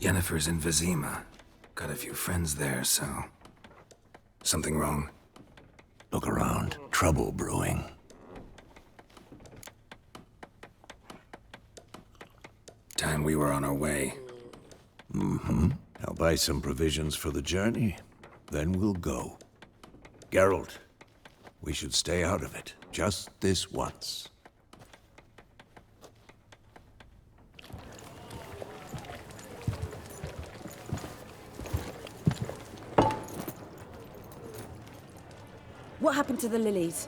Yennefer's in Vizima. Got a few friends there, so... Something wrong? Look around. Trouble brewing. Time we were on our way. I'll buy some provisions for the journey, then we'll go. Geralt, we should stay out of it, just this once. What happened to the lilies?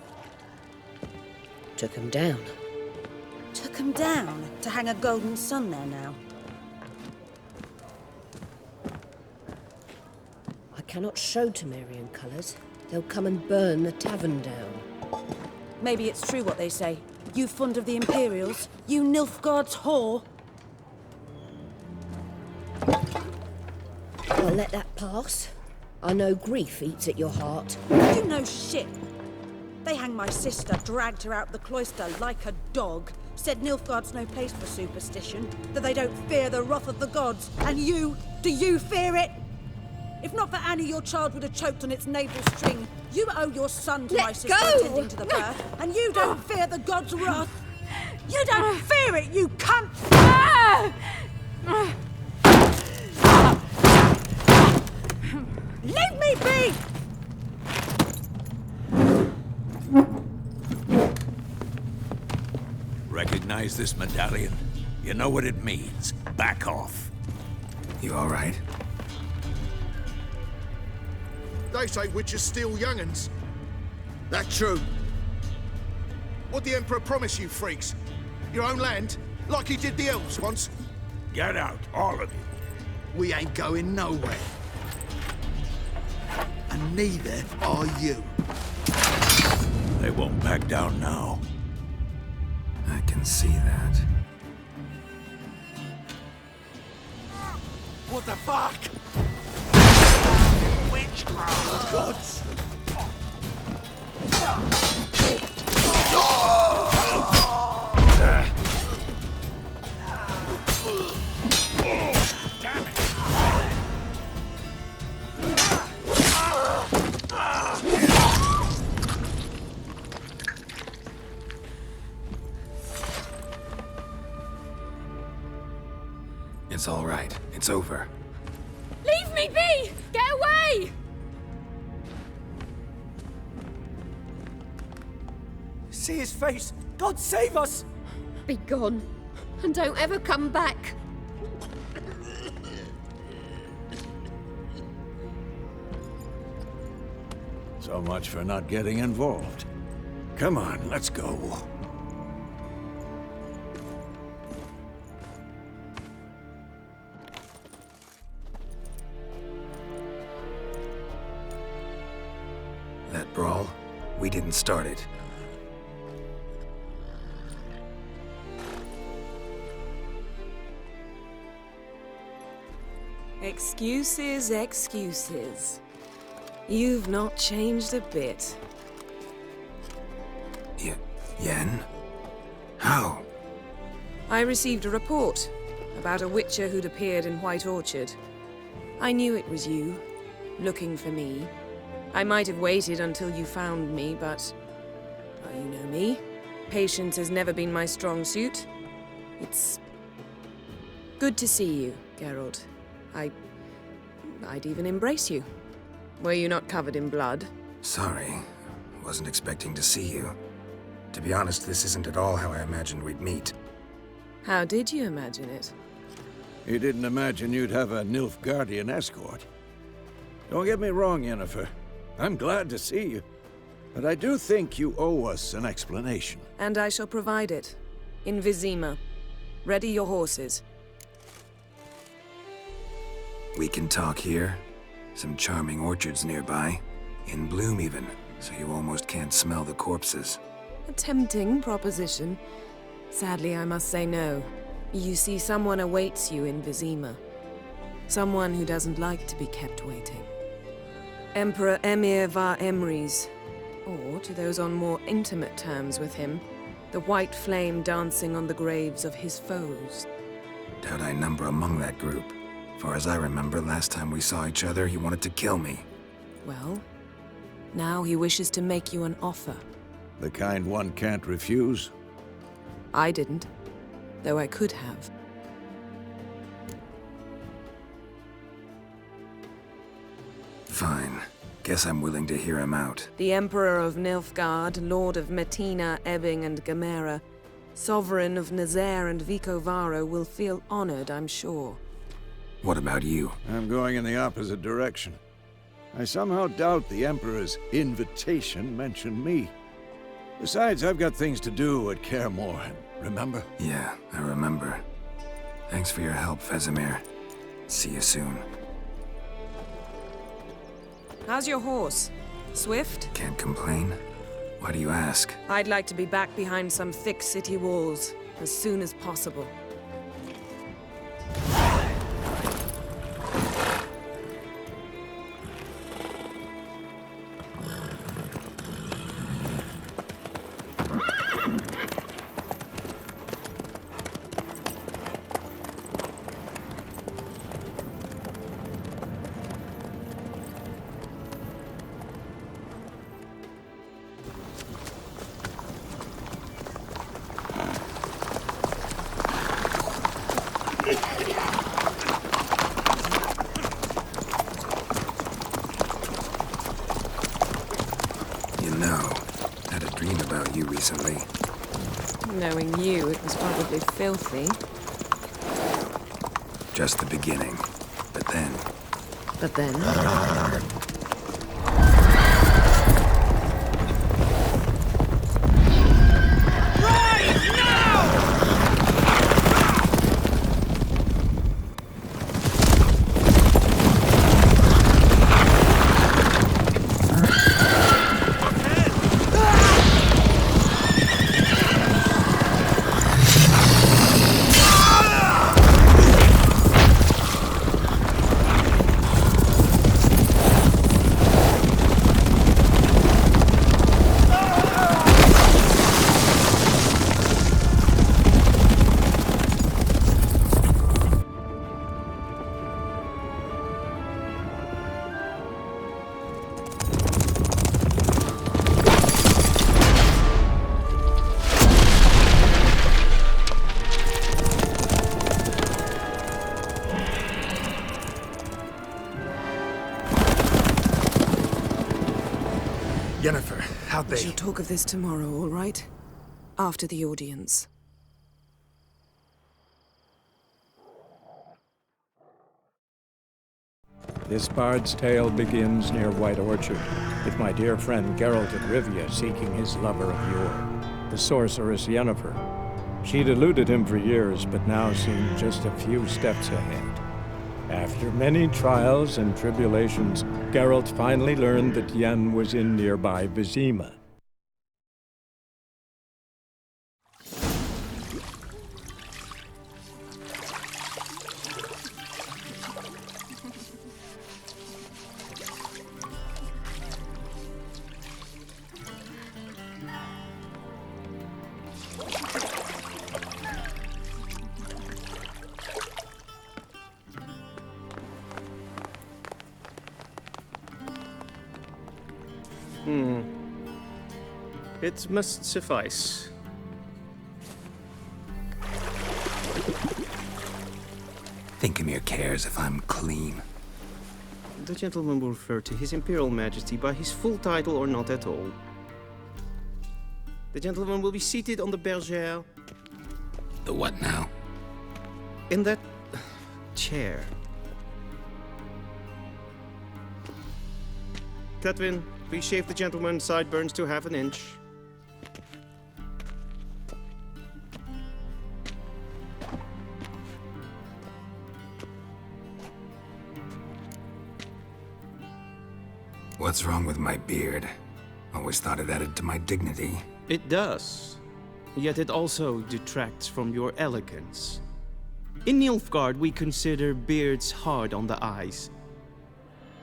Took him down. Took 'em down to hang a golden sun there now. I cannot show Temerian colours. They'll come and burn the tavern down. Maybe it's true what they say. You fond of the Imperials? You Nilfgaard's whore? I'll let that pass. I know grief eats at your heart. You know shit. They hanged my sister, dragged her out the cloister like a dog. Said Nilfgaard's no place for superstition, that they don't fear the wrath of the gods. And you, do you fear it? If not for Annie, your child would have choked on its navel string. You owe your son to my sister attending to the birth, and you don't fear the gods' wrath. You don't fear it, you cunt! Leave me be! Recognize this medallion? You know what it means. Back off. You all right? They say witches steal young'uns. That true? What'd the Emperor promise you freaks? Your own land? Like he did the elves once? Get out, all of you. We ain't going nowhere. And neither are you. They won't back down now. I can see that. What the fuck? Witchcraft! Gods! Damn it! It's all right. It's over. Leave me be! Get away! See his face! God save us! Be gone, and don't ever come back. So much for not getting involved. Come on, let's go. That brawl, we didn't start it. Excuses, excuses. You've not changed a bit. Yen? How? I received a report about a witcher who'd appeared in White Orchard. I knew it was you, looking for me. I might have waited until you found me, but... well, you know me. Patience has never been my strong suit. It's... good to see you, Geralt. I'd even embrace you. Were you not covered in blood? Sorry. Wasn't expecting to see you. To be honest, this isn't at all how I imagined we'd meet. How did you imagine it? You didn't imagine you'd have a Nilfgaardian escort. Don't get me wrong, Yennefer. I'm glad to see you. But I do think you owe us an explanation. And I shall provide it. In Vizima. Ready your horses. We can talk here. Some charming orchards nearby. In bloom even, so you almost can't smell the corpses. A tempting proposition. Sadly, I must say no. You see, someone awaits you in Vizima. Someone who doesn't like to be kept waiting. Emperor Emir var Emrys. Or, to those on more intimate terms with him, the white flame dancing on the graves of his foes. Doubt I number among that group. Far as I remember, last time we saw each other, he wanted to kill me. Well, now he wishes to make you an offer. The kind one can't refuse. I didn't, though I could have. Fine. Guess I'm willing to hear him out. The Emperor of Nilfgaard, Lord of Metina, Ebbing, and Gamera, Sovereign of Nazaire and Vicovaro will feel honored, I'm sure. What about you? I'm going in the opposite direction. I somehow doubt the Emperor's invitation mentioned me. Besides, I've got things to do at Kaer Morhen, remember? Yeah, I remember. Thanks for your help, Vesemir. See you soon. How's your horse? Swift? Can't complain. Why do you ask? I'd like to be back behind some thick city walls as soon as possible. Recently. Knowing you, it was probably filthy. Just the beginning. But then... But then... Yennefer, how'd We they... shall talk of this tomorrow, all right? After the audience. This bard's tale begins near White Orchard, with my dear friend Geralt of Rivia seeking his lover of yore, the sorceress Yennefer. She'd eluded him for years, but now seemed just a few steps ahead. After many trials and tribulations, Geralt finally learned that Yen was in nearby Vizima. It must suffice. Thinkemere cares if I'm clean. The gentleman will refer to His Imperial Majesty by his full title or not at all. The gentleman will be seated on the bergère. The what now? In that chair. Tedwin, please shave the gentleman's sideburns to half an inch. What's wrong with my beard? Always thought it added to my dignity. It does. Yet it also detracts from your elegance. In Nilfgaard, we consider beards hard on the eyes.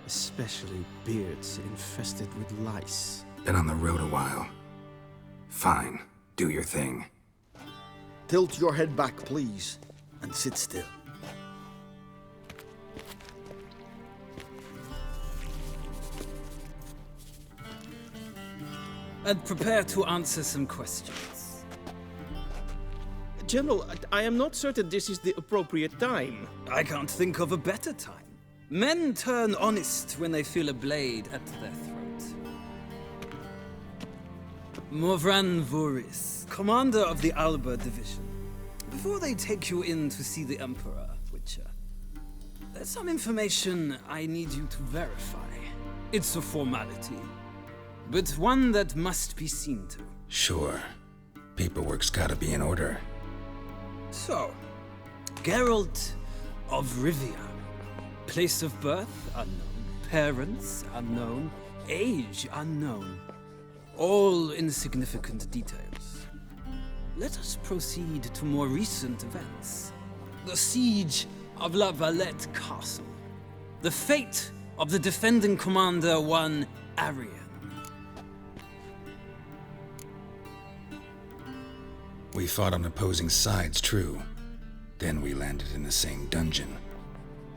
Especially beards infested with lice. Been on the road a while. Fine. Do your thing. Tilt your head back, please, and sit still. and prepare to answer some questions. General, I am not certain this is the appropriate time. I can't think of a better time. Men turn honest when they feel a blade at their throat. Morvran Voris, commander of the Alba Division. Before they take you in to see the Emperor, Witcher, there's some information I need you to verify. It's a formality, but one that must be seen to. Sure. Paperwork's gotta be in order. So, Geralt of Rivia. Place of birth unknown, parents unknown, age unknown. All insignificant details. Let us proceed to more recent events. The siege of La Valette Castle. The fate of the defending commander, one Arian. We fought on opposing sides, true. Then we landed in the same dungeon.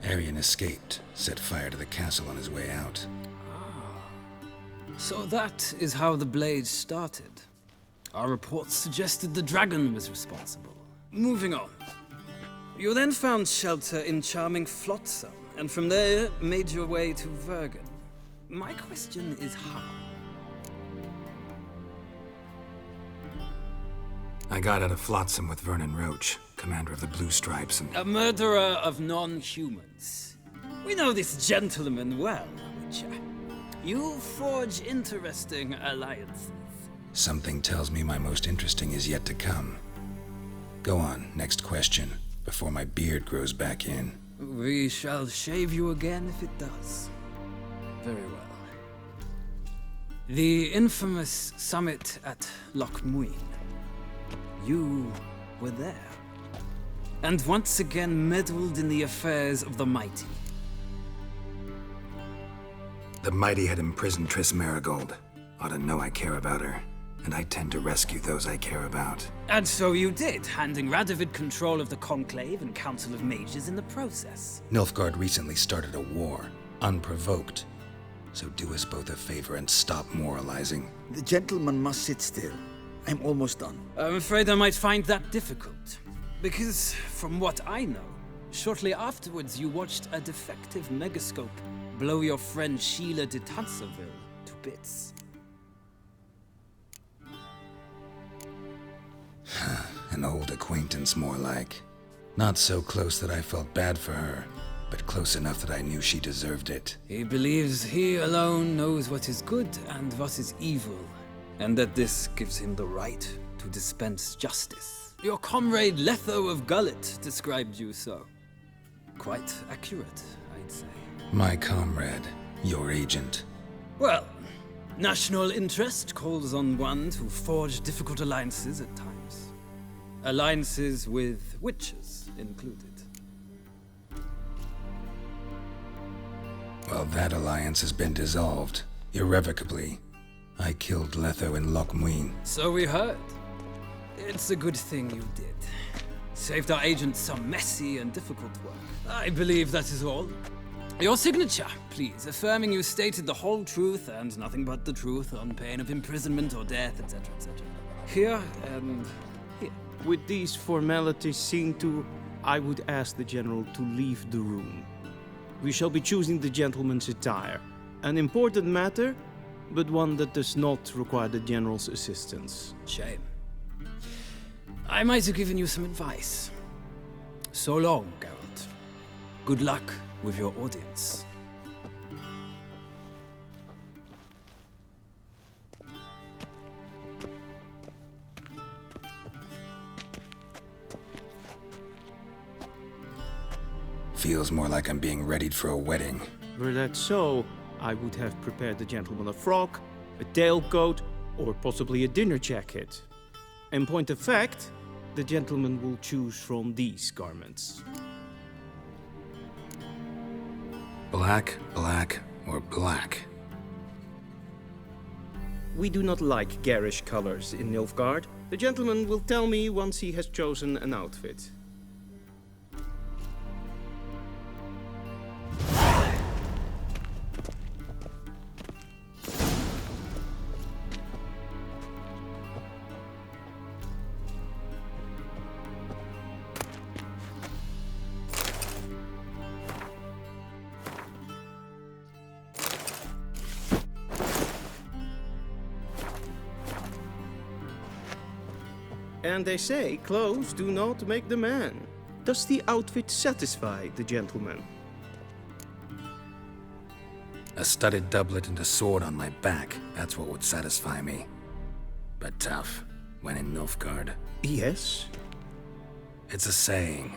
Arian escaped, set fire to the castle on his way out. So that is how the blade started. Our reports suggested the dragon was responsible. Moving on. You then found shelter in charming Flotsam, and from there made your way to Vergen. My question is how? I got out of Flotsam with Vernon Roach, commander of the Blue Stripes, and... A murderer of non-humans. We know this gentleman well, Witcher. You forge interesting alliances. Something tells me my most interesting is yet to come. Go on, next question, before my beard grows back in. We shall shave you again if it does. Very well. The infamous summit at Loch Muin. You were there. And once again meddled in the affairs of the mighty. The mighty had imprisoned Triss Marigold. Ought to know I care about her, and I tend to rescue those I care about. And so you did, handing Radovid control of the Conclave and Council of Mages in the process. Nilfgaard recently started a war, unprovoked. So do us both a favor and stop moralizing. The gentleman must sit still. I'm almost done. I'm afraid I might find that difficult. Because, from what I know, shortly afterwards you watched a defective megascope blow your friend Sheila de Tanserville to bits. An old acquaintance, more like. Not so close that I felt bad for her, but close enough that I knew she deserved it. He believes he alone knows what is good and what is evil, and that this gives him the right to dispense justice. Your comrade Letho of Gullet described you so. Quite accurate, I'd say. My comrade, your agent. Well, national interest calls on one to forge difficult alliances at times. Alliances with witches included. Well, that alliance has been dissolved, irrevocably. I killed Letho in Loch Muin. So we heard. It's a good thing you did. Saved our agent some messy and difficult work. I believe that is all. Your signature, please, affirming you stated the whole truth and nothing but the truth on pain of imprisonment or death, etc., etc. Here and here. With these formalities seen to, I would ask the General to leave the room. We shall be choosing the gentleman's attire. An important matter, but one that does not require the General's assistance. Shame. I might have given you some advice. So long, Geralt. Good luck with your audience. Feels more like I'm being readied for a wedding. Were that so, I would have prepared the gentleman a frock, a tailcoat, or possibly a dinner jacket. In point of fact, the gentleman will choose from these garments. Black, black, or black? We do not like garish colors in Nilfgaard. The gentleman will tell me once he has chosen an outfit. And they say clothes do not make the man. Does the outfit satisfy the gentleman? A studded doublet and a sword on my back, that's what would satisfy me. But tough, when in Nilfgaard. Yes? It's a saying.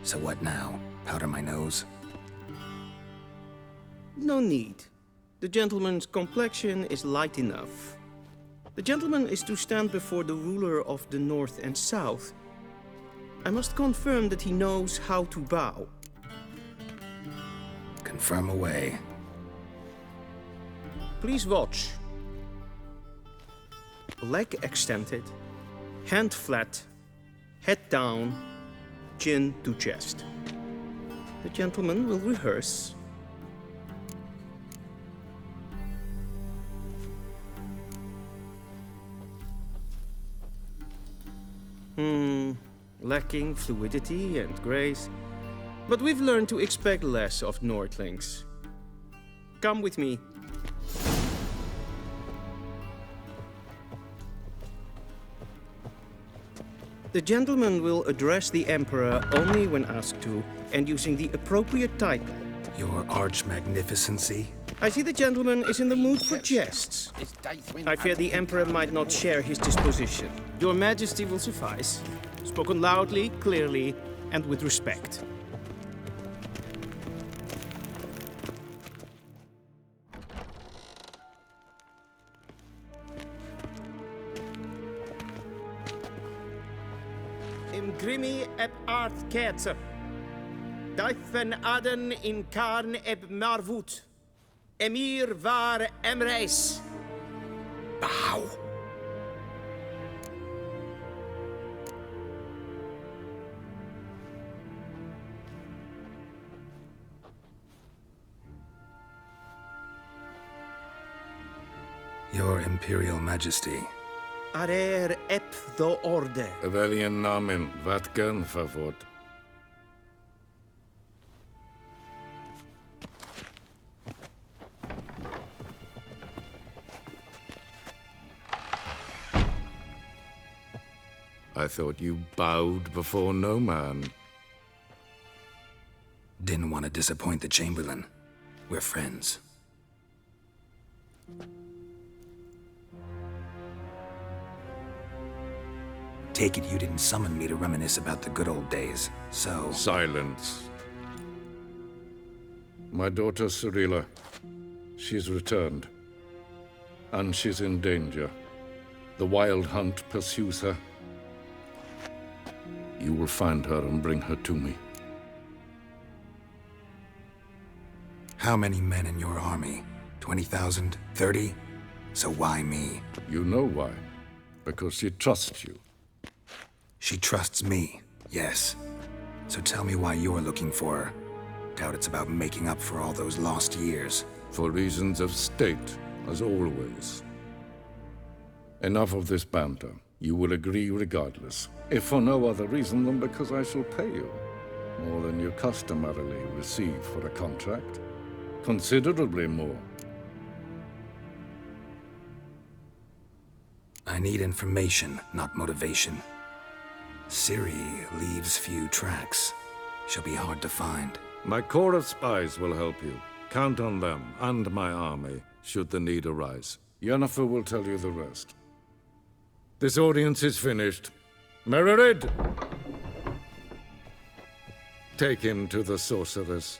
So what now? Powder my nose? No need. The gentleman's complexion is light enough. The gentleman is to stand before the ruler of the North and South. I must confirm that he knows how to bow. Confirm away. Please watch. Leg extended, hand flat, head down, chin to chest. The gentleman will rehearse. Lacking fluidity and grace. But we've learned to expect less of Nordlings. Come with me. The gentleman will address the Emperor only when asked to, and using the appropriate title. Your Arch-Magnificency? I see the gentleman is in the mood for jests. I fear the Emperor might not share his disposition. Your Majesty will suffice. Spoken loudly, clearly, and with respect. Im grimi eb art ketzer. Daifen aden in karn eb marvut. Emir var emreis. Bow. Your Imperial Majesty. Arer ep the orde. Welchen Namen, wat gern verwort? I thought you bowed before no man. Didn't want to disappoint the Chamberlain. We're friends. Take it you didn't summon me to reminisce about the good old days, so... Silence. My daughter Cyrilla, she's returned. And she's in danger. The Wild Hunt pursues her. You will find her and bring her to me. How many men in your army? 20,000? 30? So why me? You know why. Because she trusts you. She trusts me, yes. So tell me why you're looking for her. Doubt it's about making up for all those lost years. For reasons of state, as always. Enough of this banter. You will agree regardless, if for no other reason than because I shall pay you. More than you customarily receive for a contract. Considerably more. I need information, not motivation. Ciri leaves few tracks. She'll be hard to find. My corps of spies will help you. Count on them, and my army, should the need arise. Yennefer will tell you the rest. This audience is finished. Mererid! Take him to the sorceress.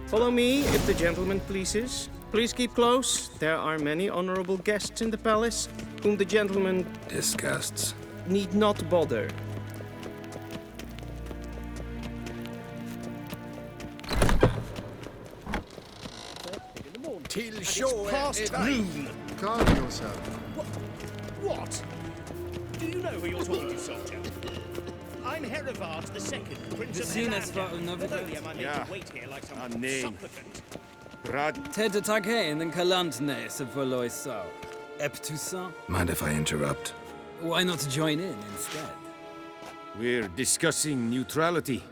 Follow me, if the gentleman pleases. Please keep close. There are many honorable guests in the palace, whom the gentleman... disgusts. ...need not bother. Till sure past noon. Calm yourself. What? Do you know who you're talking to, soldier? I'm Herivard II, Prince of Helanda. Ja, nee. Tete Taghain and Kalantne se Voloisau. Ep Toussaint? Mind if I interrupt? Why not join in instead? We're discussing neutrality.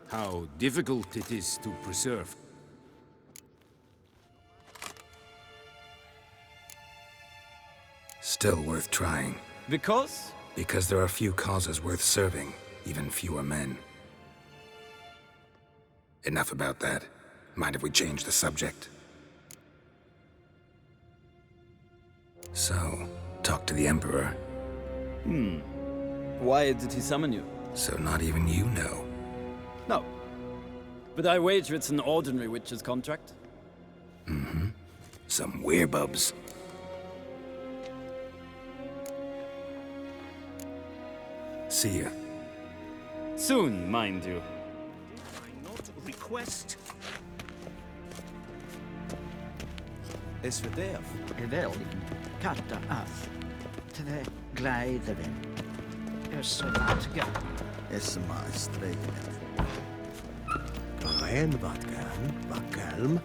How difficult it is to preserve. Still worth trying. Because? Because there are few causes worth serving, even fewer men. Enough about that. Mind if we change the subject? So, talk to the Emperor. Why did he summon you? So not even you know. No. But I wager it's an ordinary witch's contract. Mm-hmm. Some werebubs. See ya. Soon, mind you. Not request. Is det Vel, katta af. Tve gleideren. Øsselatga. Esma stregene. Rein vatkan, vakalm.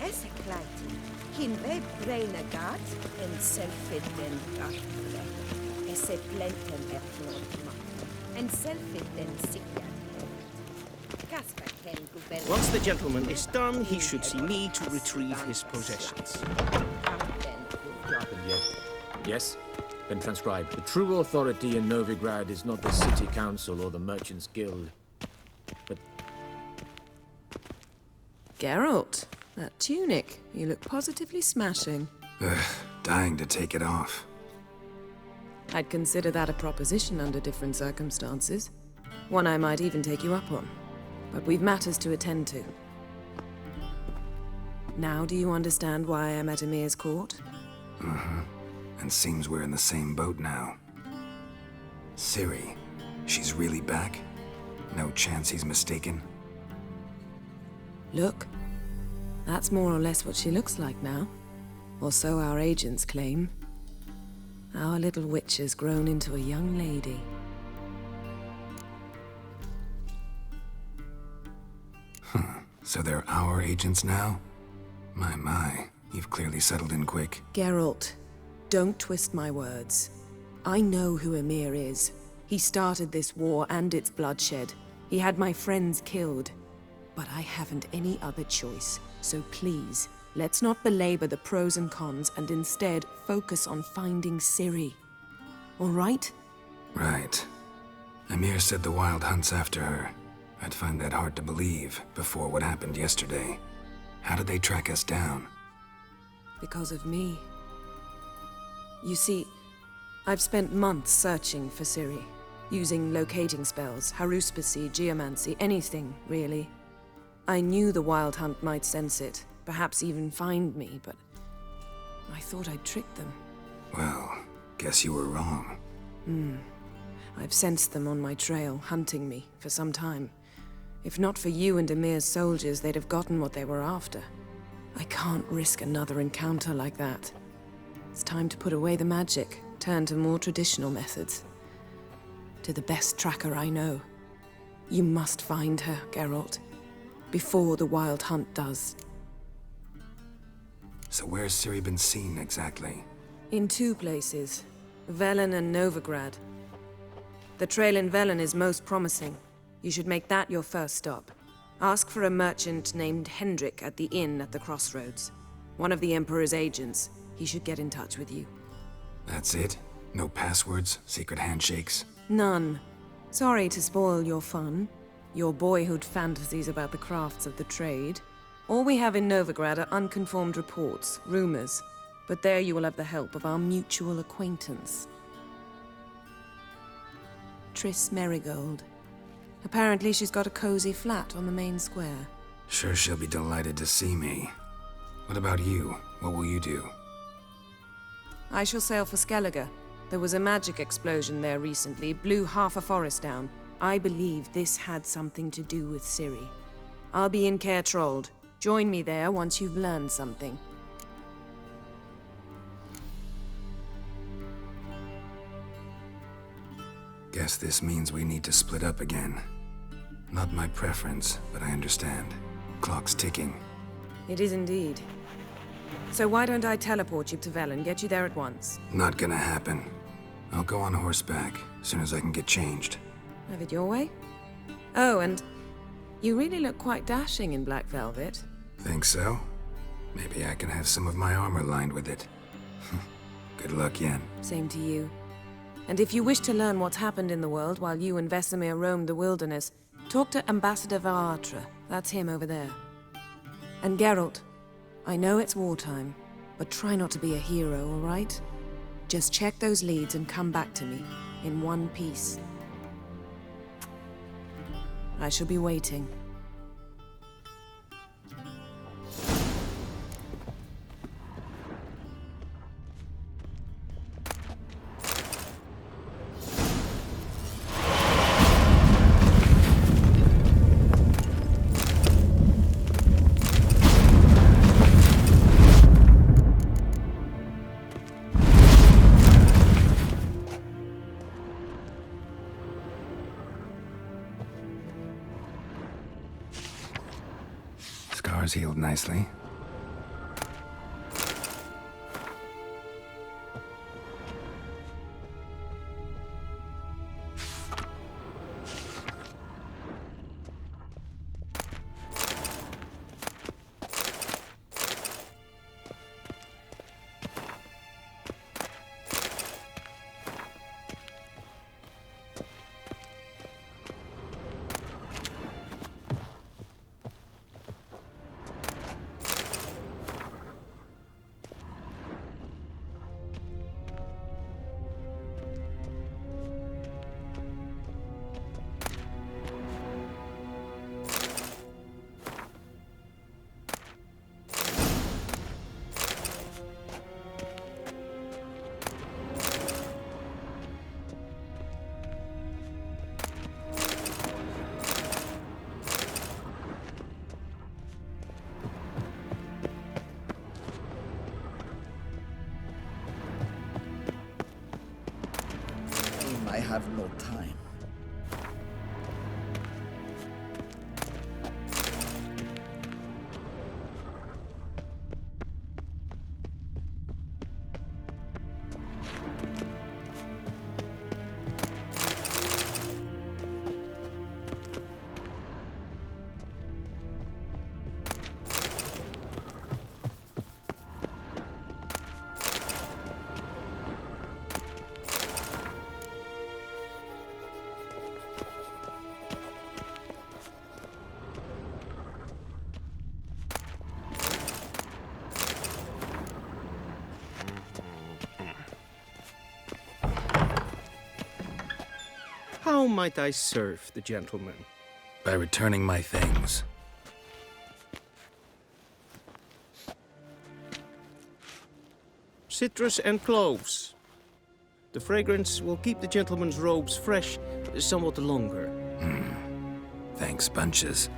Esse kleiti. Hin we breine gat en selfit den gatre. Esse plenten eflotma. En selfit den sikjan. Kasper ken gubel. Once the gentleman is done, he should see me to retrieve his possessions. Yes? Then transcribe. The true authority in Novigrad is not the city council or the merchants' guild, but... Geralt, that tunic. You look positively smashing. Dying to take it off. I'd consider that a proposition under different circumstances. One I might even take you up on. But we've matters to attend to. Now do you understand why I'm at Emir's court? Mm-hmm. And seems we're in the same boat now. Ciri, she's really back? No chance he's mistaken? Look, that's more or less what she looks like now. Or so our agents claim. Our little witch has grown into a young lady. So they're our agents now? My, you've clearly settled in quick. Geralt, don't twist my words. I know who Emir is. He started this war and its bloodshed. He had my friends killed. But I haven't any other choice. So please, let's not belabor the pros and cons and instead focus on finding Ciri. All right? Right. Emir said the Wild hunt's after her. I'd find that hard to believe before what happened yesterday. How did they track us down? Because of me. You see, I've spent months searching for Ciri, using locating spells, haruspicy, geomancy, anything, really. I knew the Wild Hunt might sense it, perhaps even find me, but I thought I'd tricked them. Well, guess you were wrong. I've sensed them on my trail, hunting me, for some time. If not for you and Emir's soldiers, they'd have gotten what they were after. I can't risk another encounter like that. It's time to put away the magic, turn to more traditional methods. To the best tracker I know. You must find her, Geralt. Before the Wild Hunt does. So where's Ciri been seen exactly? In two places. Velen and Novigrad. The trail in Velen is most promising. You should make that your first stop. Ask for a merchant named Hendrik at the inn at the crossroads. One of the Emperor's agents. He should get in touch with you. That's it? No passwords? Secret handshakes? None. Sorry to spoil your fun. Your boyhood fantasies about the crafts of the trade. All we have in Novigrad are unconfirmed reports, rumors. But there you will have the help of our mutual acquaintance. Triss Merigold. Apparently she's got a cozy flat on the main square. Sure she'll be delighted to see me. What about you? What will you do? I shall sail for Skellige. There was a magic explosion there recently, blew half a forest down. I believe this had something to do with Ciri. I'll be in Caer Trold. Join me there once you've learned something. Guess this means we need to split up again. Not my preference, but I understand. Clock's ticking. It is indeed. So why don't I teleport you to Velen, get you there at once? Not gonna happen. I'll go on horseback, as soon as I can get changed. Have it your way? Oh, and you really look quite dashing in black velvet. Think so? Maybe I can have some of my armor lined with it. Good luck, Yen. Same to you. And if you wish to learn what's happened in the world while you and Vesemir roamed the wilderness, talk to Ambassador Varatra. That's him over there. And Geralt, I know it's wartime, but try not to be a hero, all right? Just check those leads and come back to me, in one piece. I shall be waiting. Scars healed nicely. I have no time. How might I serve the gentleman? By returning my things. Citrus and cloves. The fragrance will keep the gentleman's robes fresh somewhat longer. Thanks, bunches.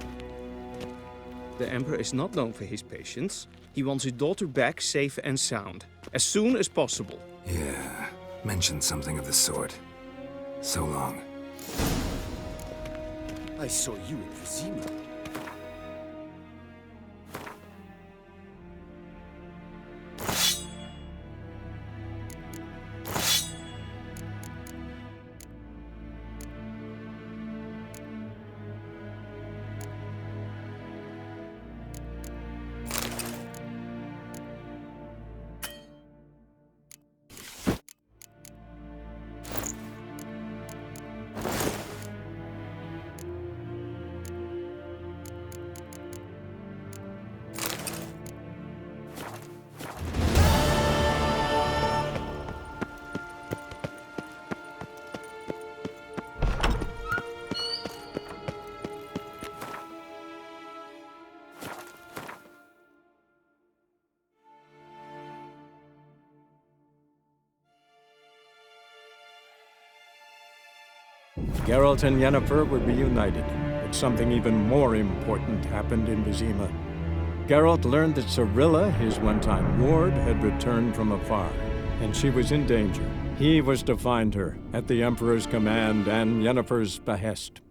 The Emperor is not known for his patience. He wants his daughter back safe and sound, as soon as possible. Yeah, mentioned something of the sort. So long. I saw you in Vizima. Geralt and Yennefer were reunited, but something even more important happened in Vizima. Geralt learned that Cirilla, his one-time ward, had returned from afar, and she was in danger. He was to find her, at the Emperor's command and Yennefer's behest.